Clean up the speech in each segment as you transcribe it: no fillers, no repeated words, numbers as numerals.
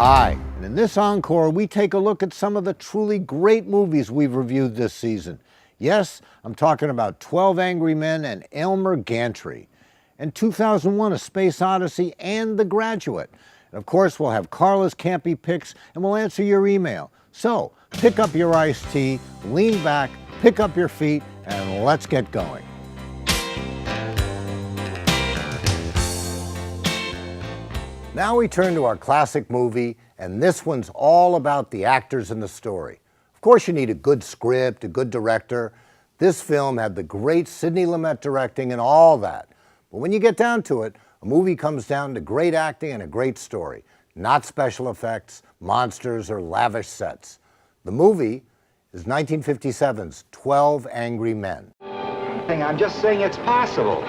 Hi, and in this encore, we take a look at some of the truly great movies we've reviewed this season. Yes, I'm talking about 12 Angry Men and Elmer Gantry, and 2001: A Space Odyssey and The Graduate. And of course, we'll have Carla's Campy Picks, and we'll answer your email. So, pick up your iced tea, lean back, pick up your feet, and let's get going. Now we turn to our classic movie, and this one's all about the actors and the story. Of course, you need a good script, a good director. This film had the great Sidney Lumet directing and all that. But when you get down to it, a movie comes down to great acting and a great story, not special effects, monsters, or lavish sets. The movie is 1957's 12 Angry Men. I'm just saying it's possible.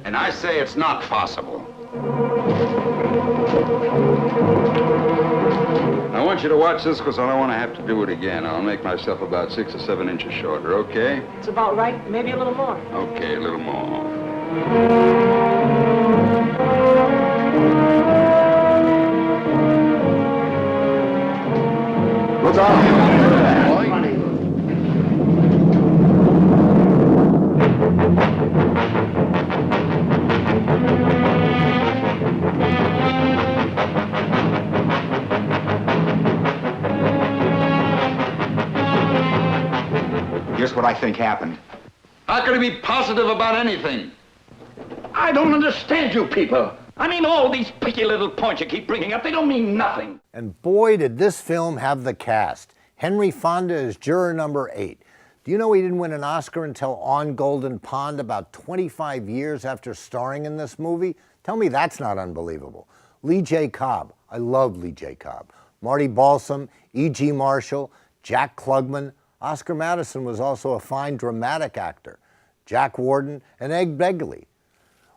And I say it's not possible. I want you to watch this because I don't want to have to do it again. I'll make myself about 6 or 7 inches shorter, okay? It's about right, maybe a little more. Okay, a little more. What's on? Here's what I think happened. How can he be positive about anything? I don't understand you people. I mean, all these picky little points you keep bringing up, they don't mean nothing. And boy, did this film have the cast. Henry Fonda is juror number 8. Do you know he didn't win an Oscar until On Golden Pond, about 25 years after starring in this movie? Tell me that's not unbelievable. Lee J. Cobb. I love Lee J. Cobb. Marty Balsam, E.G. Marshall, Jack Klugman. Oscar Madison was also a fine dramatic actor. Jack Warden and Ed Begley.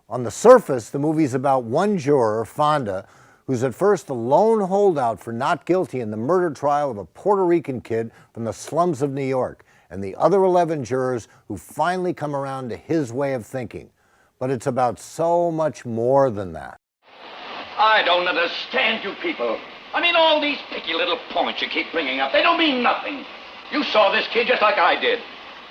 On the surface, the movie's about one juror, Fonda, who's at first the lone holdout for not guilty in the murder trial of a Puerto Rican kid from the slums of New York, and the other 11 jurors who finally come around to his way of thinking. But it's about so much more than that. I don't understand you people. I mean, all these picky little points you keep bringing up, they don't mean nothing. You saw this kid just like I did.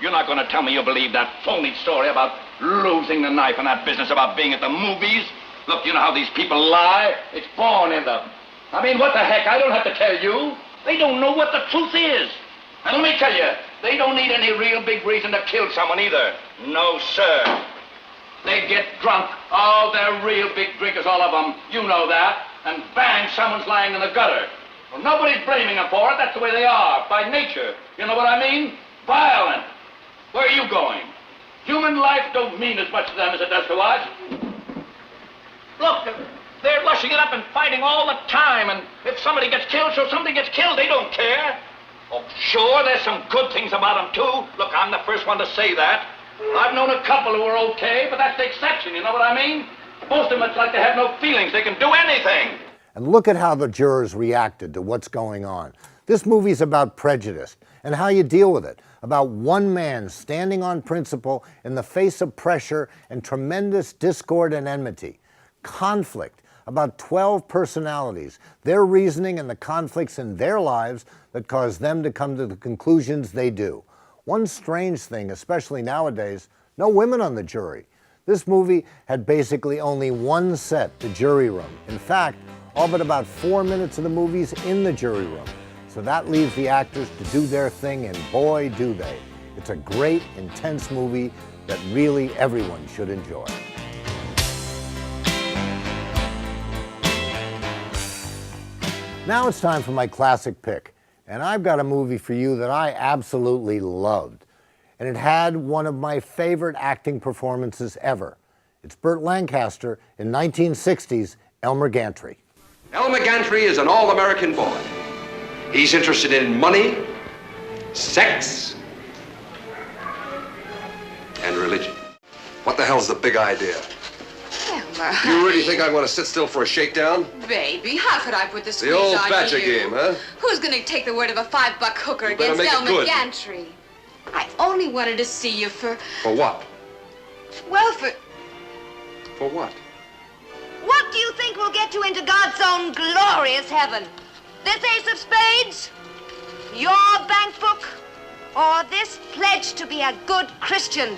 You're not going to tell me you believe that phony story about losing the knife and that business about being at the movies? Look, you know how these people lie? It's born in them. I mean, what the heck? I don't have to tell you. They don't know what the truth is. And let me tell you, they don't need any real big reason to kill someone either. No, sir. They get drunk. Oh, they're real big drinkers, all of them. You know that. And bang, someone's lying in the gutter. Well, nobody's blaming them for it. That's the way they are, by nature. You know what I mean? Violent. Where are you going? Human life don't mean as much to them as it does to us. Look, they're lushing it up and fighting all the time, and if somebody gets killed, so somebody gets killed, they don't care. Oh, sure, there's some good things about them, too. Look, I'm the first one to say that. I've known a couple who were okay, but that's the exception, you know what I mean? Most of them, it's like they have no feelings. They can do anything. And look at how the jurors reacted to what's going on. This movie's about prejudice and how you deal with it, about one man standing on principle in the face of pressure and tremendous discord and enmity. Conflict, about 12 personalities, their reasoning and the conflicts in their lives that cause them to come to the conclusions they do. One strange thing, especially nowadays, no women on the jury. This movie had basically only one set, the jury room. In fact, all but about 4 minutes of the movie's in the jury room. So that leaves the actors to do their thing, and boy, do they. It's a great, intense movie that really everyone should enjoy. Now it's time for my classic pick, and I've got a movie for you that I absolutely loved. And it had one of my favorite acting performances ever. It's Burt Lancaster in 1960's Elmer Gantry. Elmer Gantry is an all-American boy. He's interested in money, sex, and religion. What the hell's the big idea? Elmer. You really think I'm going to sit still for a shakedown? Baby, how could I put the squeeze The old on Badger you? game, huh? Who's going to take the word of a $5 hooker You better against make it Elmer good. Gantry? I only wanted to see you for... For what? Well, For what? What What do you think will get you into God's own glorious heaven? This ace of spades? Your bank book? Or this pledge to be a good Christian?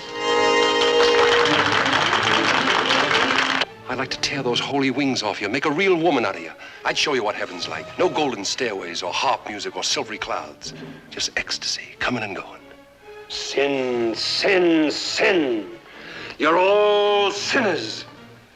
I'd like to tear those holy wings off you, make a real woman out of you. I'd show you what heaven's like. No golden stairways or harp music or silvery clouds. Just ecstasy, coming and going. Sin, sin, sin. You're all sinners.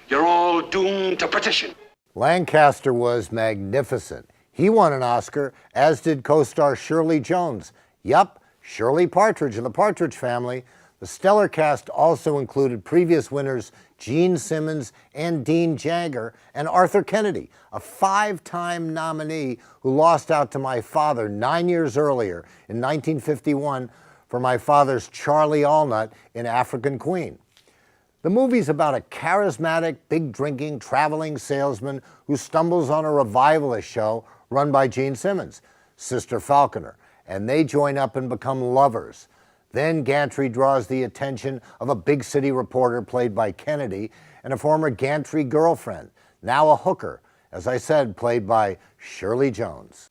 You're all doomed to perdition. Lancaster was magnificent. He won an Oscar, as did co-star Shirley Jones. Yup, Shirley Partridge of the Partridge Family. The stellar cast also included previous winners Gene Simmons and Dean Jagger, and Arthur Kennedy, a 5-time nominee who lost out to my father 9 years earlier in 1951 for my father's Charlie Allnut in African Queen. The movie's about a charismatic, big-drinking, traveling salesman who stumbles on a revivalist show run by Gene Simmons, Sister Falconer, and they join up and become lovers. Then Gantry draws the attention of a big city reporter played by Kennedy and a former Gantry girlfriend, now a hooker, as I said, played by Shirley Jones.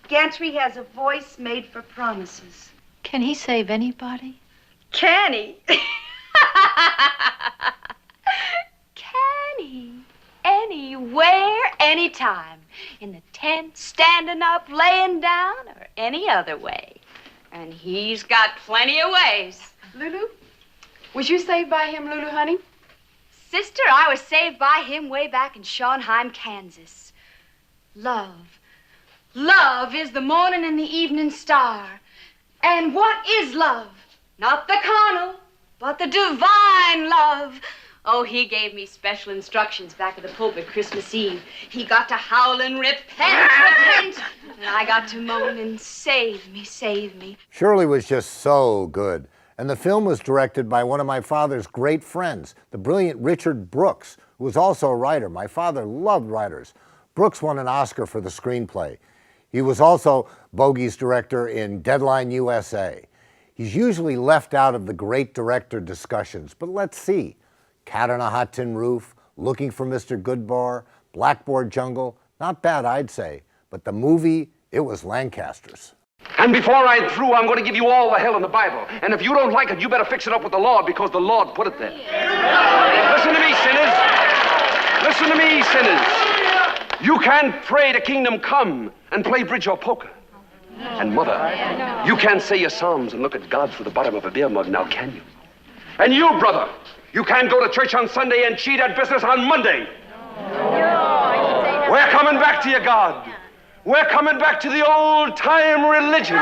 Gantry has a voice made for promises. Can he save anybody? Can he? Can he? Anywhere, anytime. In the tent, standing up, laying down, or any other way. And he's got plenty of ways. Lulu? Was you saved by him, Lulu, honey? Sister, I was saved by him way back in Schonheim, Kansas. Love. Love is the morning and the evening star. And what is love? Not the carnal, but the divine love. Oh, he gave me special instructions back at the pulpit Christmas Eve. He got to howl and repent, repent. And I got to moan and save me, save me. Shirley was just so good. And the film was directed by one of my father's great friends, the brilliant Richard Brooks, who was also a writer. My father loved writers. Brooks won an Oscar for the screenplay. He was also Bogey's director in Deadline USA. He's usually left out of the great director discussions, but let's see. Cat on a Hot Tin Roof, Looking for Mr. Goodbar, Blackboard Jungle, not bad, I'd say. But the movie, it was Lancaster's. And before I'm through, I'm going to give you all the hell in the Bible. And if you don't like it, you better fix it up with the Lord, because the Lord put it there. Listen to me, sinners. Listen to me, sinners. You can't pray to kingdom come and play bridge or poker. And mother, you can't say your psalms and look at God through the bottom of a beer mug, now can you? And you, brother, you can't go to church on Sunday and cheat at business on Monday. We're coming back to you, God. We're coming back to the old-time religion.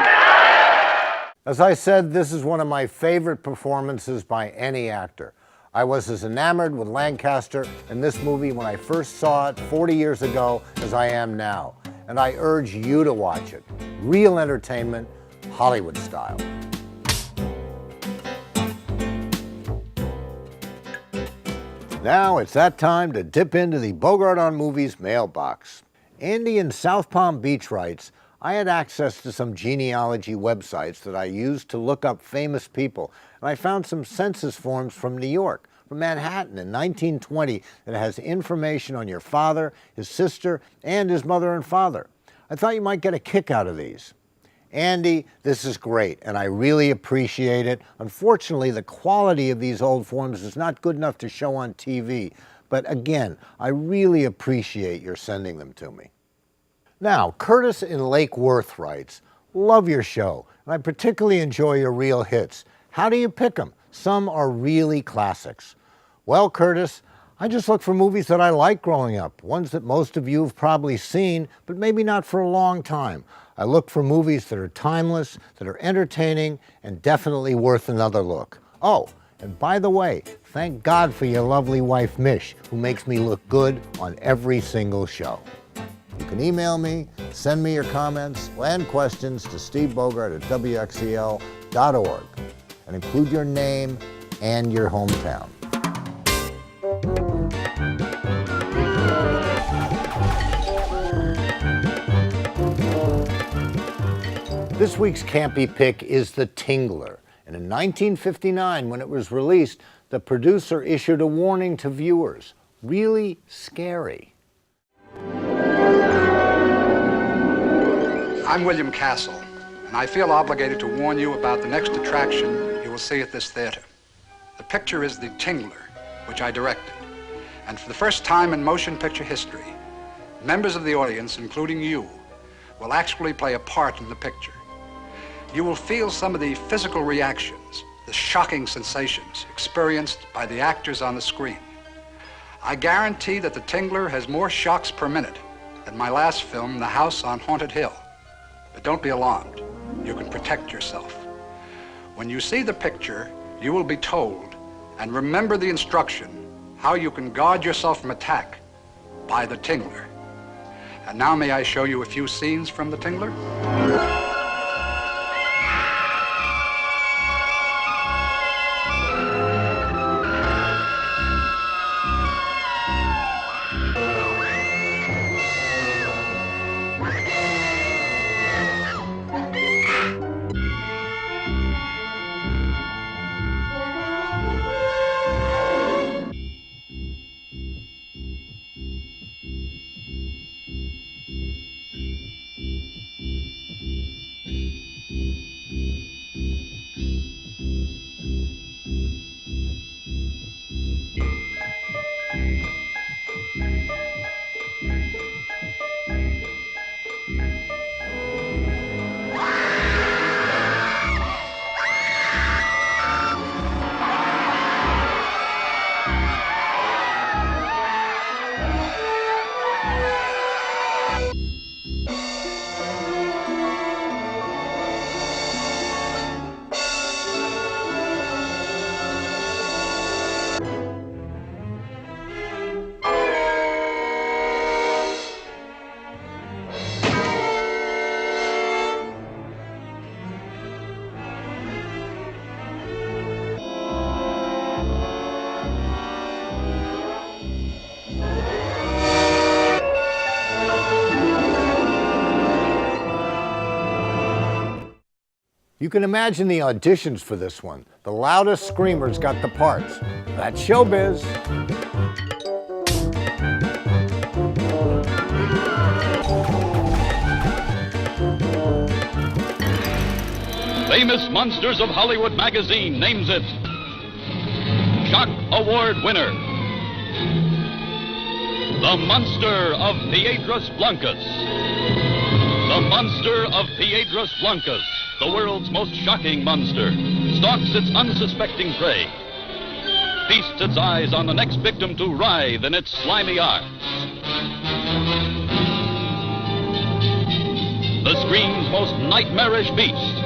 As I said, this is one of my favorite performances by any actor. I was as enamored with Lancaster in this movie when I first saw it 40 years ago as I am now. And I urge you to watch it. Real entertainment, Hollywood style. Now it's that time to dip into the Bogart on Movies mailbox. Andy in South Palm Beach writes, I had access to some genealogy websites that I used to look up famous people, and I found some census forms from New York, from Manhattan in 1920, that has information on your father, his sister, and his mother and father. I thought you might get a kick out of these. Andy, this is great, and I really appreciate it. Unfortunately, the quality of these old forms is not good enough to show on TV, but again, I really appreciate your sending them to me. Now, Curtis in Lake Worth writes, love your show, and I particularly enjoy your real hits. How do you pick them? Some are really classics. Well, Curtis, I just look for movies that I liked growing up, ones that most of you have probably seen, but maybe not for a long time. I look for movies that are timeless, that are entertaining, and definitely worth another look. Oh, and by the way, thank God for your lovely wife, Mish, who makes me look good on every single show. You can email me, send me your comments and questions to stevebogart@wxel.org, and include your name and your hometown. This week's campy pick is the Tingler. And in 1959, when it was released, the producer issued a warning to viewers. Really scary. I'm William Castle, and I feel obligated to warn you about the next attraction you will see at this theater. The picture is The Tingler, which I directed. And for the first time in motion picture history, members of the audience, including you, will actually play a part in the picture. You will feel some of the physical reactions, the shocking sensations experienced by the actors on the screen. I guarantee that The Tingler has more shocks per minute than my last film, The House on Haunted Hill. But don't be alarmed. You can protect yourself. When you see the picture, you will be told, and remember the instruction, how you can guard yourself from attack by The Tingler. And now may I show you a few scenes from The Tingler? You can imagine the auditions for this one. The loudest screamers got the parts. That's showbiz. Famous Monsters of Hollywood magazine names it Shock Award winner, the Monster of Piedras Blancas. The Monster of Piedras Blancas, the world's most shocking monster, stalks its unsuspecting prey, feasts its eyes on the next victim to writhe in its slimy arms. The screen's most nightmarish beast.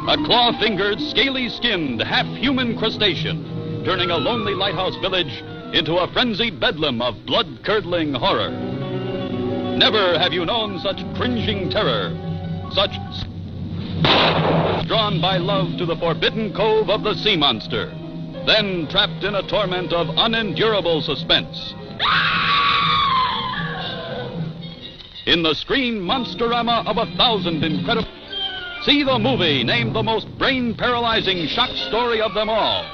A claw-fingered, scaly-skinned, half-human crustacean, turning a lonely lighthouse village into a frenzied bedlam of blood-curdling horror. Never have you known such cringing terror, such drawn by love to the forbidden cove of the sea monster, then trapped in a torment of unendurable suspense. In the screen monsterama of 1,000 incredible... See the movie named the most brain-paralyzing shock story of them all,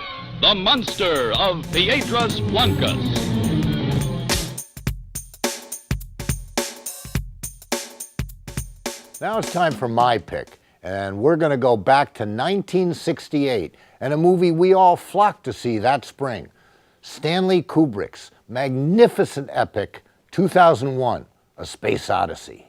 The Monster of Piedras Blancas. Now it's time for my pick, and we're going to go back to 1968 and a movie we all flocked to see that spring, Stanley Kubrick's magnificent epic, 2001, A Space Odyssey.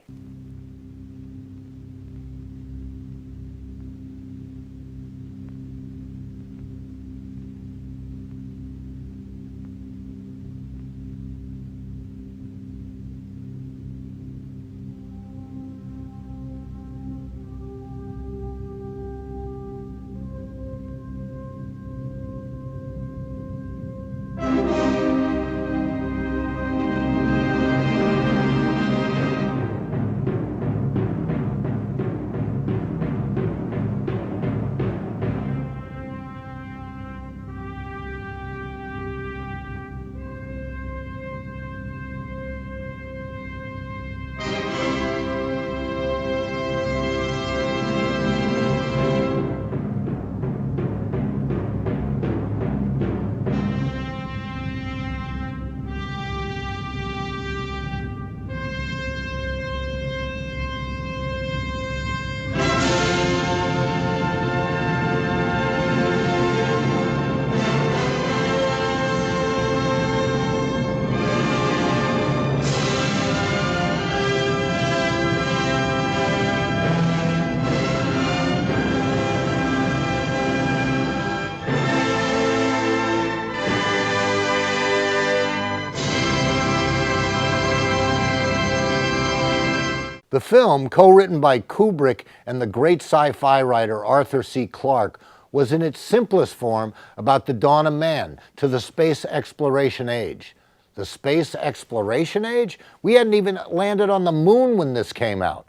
The film, co-written by Kubrick and the great sci-fi writer Arthur C. Clarke, was in its simplest form about the dawn of man to the space exploration age. The space exploration age? We hadn't even landed on the moon when this came out.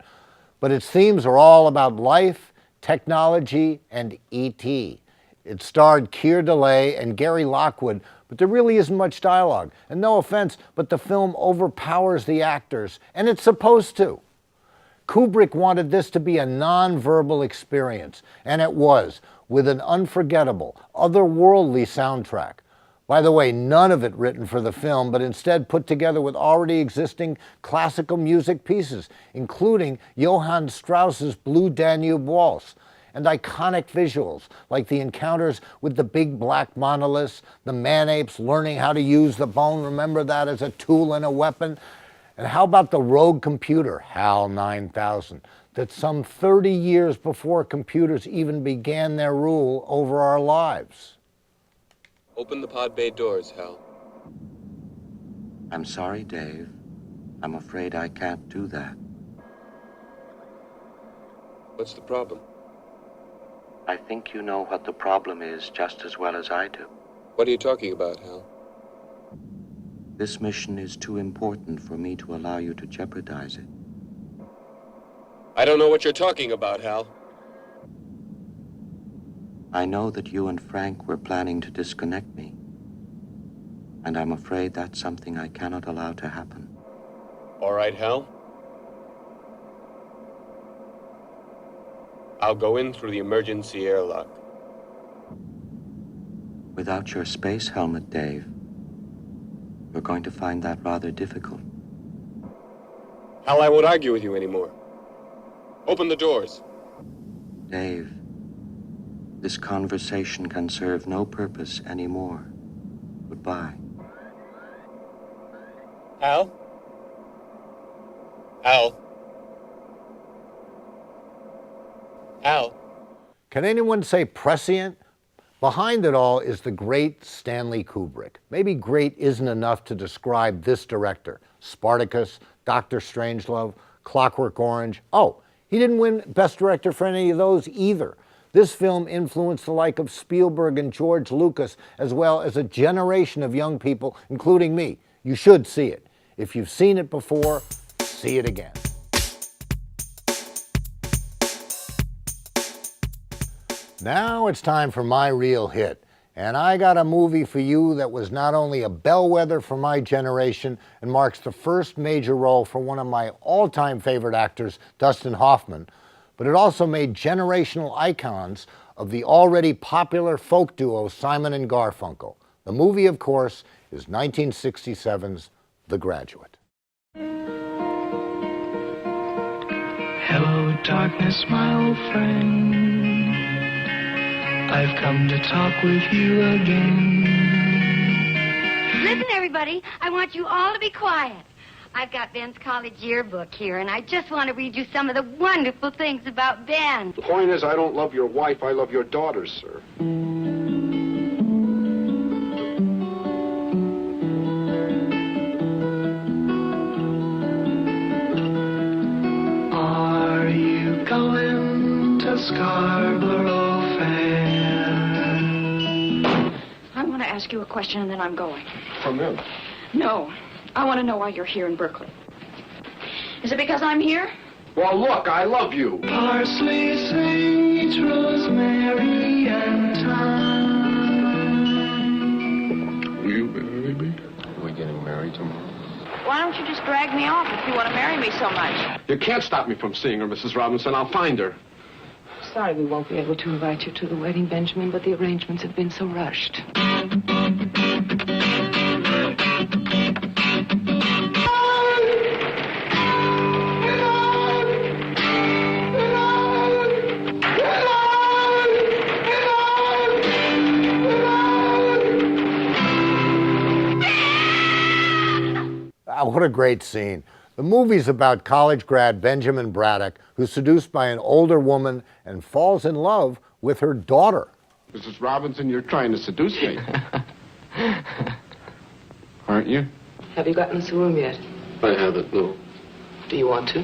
But its themes are all about life, technology, and E.T. It starred Keir Dullea and Gary Lockwood, but there really isn't much dialogue. And no offense, but the film overpowers the actors, and it's supposed to. Kubrick wanted this to be a non-verbal experience, and it was, with an unforgettable, otherworldly soundtrack. By the way, none of it written for the film, but instead put together with already existing classical music pieces, including Johann Strauss's Blue Danube Waltz, and iconic visuals like the encounters with the big black monoliths, the man-apes learning how to use the bone, remember that, as a tool and a weapon? And how about the rogue computer, HAL 9000, that some 30 years before computers even began their rule over our lives? Open the pod bay doors, Hal. I'm sorry, Dave. I'm afraid I can't do that. What's the problem? I think you know what the problem is just as well as I do. What are you talking about, Hal? This mission is too important for me to allow you to jeopardize it. I don't know what you're talking about, Hal. I know that you and Frank were planning to disconnect me, and I'm afraid that's something I cannot allow to happen. All right, Hal. I'll go in through the emergency airlock. Without your space helmet, Dave, we're going to find that rather difficult. Hal, I won't argue with you anymore. Open the doors. Dave, this conversation can serve no purpose anymore. Goodbye. Hal? Hal? Hal? Can anyone say prescient? Behind it all is the great Stanley Kubrick. Maybe great isn't enough to describe this director. Spartacus, Dr. Strangelove, Clockwork Orange. Oh, he didn't win Best Director for any of those either. This film influenced the like of Spielberg and George Lucas, as well as a generation of young people, including me. You should see it. If you've seen it before, see it again. Now it's time for my real hit. And I got a movie for you that was not only a bellwether for my generation and marks the first major role for one of my all-time favorite actors, Dustin Hoffman, but it also made generational icons of the already popular folk duo Simon and Garfunkel. The movie, of course, is 1967's The Graduate. Hello, darkness, my old friend. I've come to talk with you again. Listen, everybody, I want you all to be quiet. I've got Ben's college yearbook here, and I just want to read you some of the wonderful things about Ben. The point is, I don't love your wife, I love your daughters, sir. Are you going to Scarborough Fair? I want to ask you a question, and then I'm going. From him? No. I want to know why you're here in Berkeley. Is it because I'm here? Well, look, I love you. Parsley, sage, rosemary, and thyme. Will you marry me? We're getting married tomorrow. Why don't you just drag me off if you want to marry me so much? You can't stop me from seeing her, Mrs. Robinson. I'll find her. Sorry we won't be able to invite you to the wedding, Benjamin, but the arrangements have been so rushed. What a great scene. The movie's about college grad Benjamin Braddock, who's seduced by an older woman and falls in love with her daughter. Mrs. Robinson, you're trying to seduce me. Aren't you? Have you gotten to the room yet? I haven't, no. Do you want to?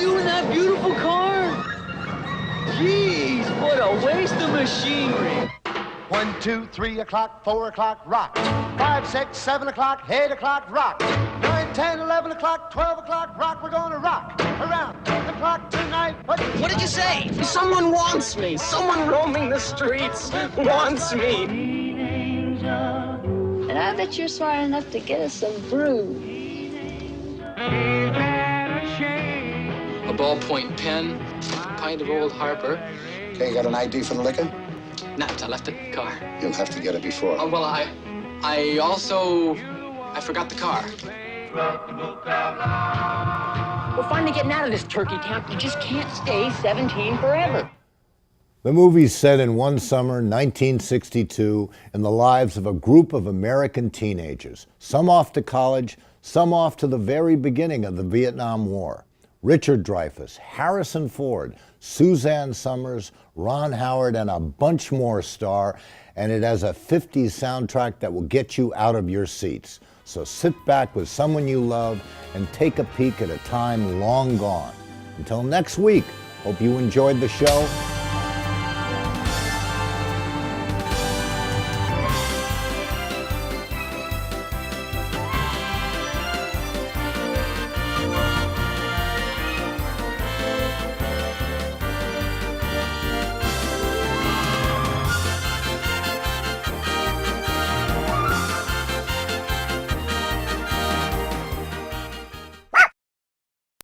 You in that beautiful car? Jeez, what a waste of machinery. 1, 2, 3 o'clock, 4 o'clock, rock. 5, 6, 7 o'clock, 8 o'clock, rock. 9, 10, 11 o'clock, 12 o'clock, rock. We're gonna rock around the clock tonight. What did you say? Someone wants me. Someone roaming the streets wants me. And I bet you're smart enough to get us some brew. A ballpoint pen, a pint of Old Harper. Okay, you got an ID for the liquor? Nah, I left it in the car. You'll have to get it before. Oh, well, I forgot the car. We're finally getting out of this turkey camp. You just can't stay 17 forever. The movie's set in one summer, 1962, in the lives of a group of American teenagers, some off to college, some off to the very beginning of the Vietnam War. Richard Dreyfuss, Harrison Ford, Suzanne Summers, Ron Howard, and a bunch more star, and it has a 50s soundtrack that will get you out of your seats. So sit back with someone you love and take a peek at a time long gone. Until next week, hope you enjoyed the show.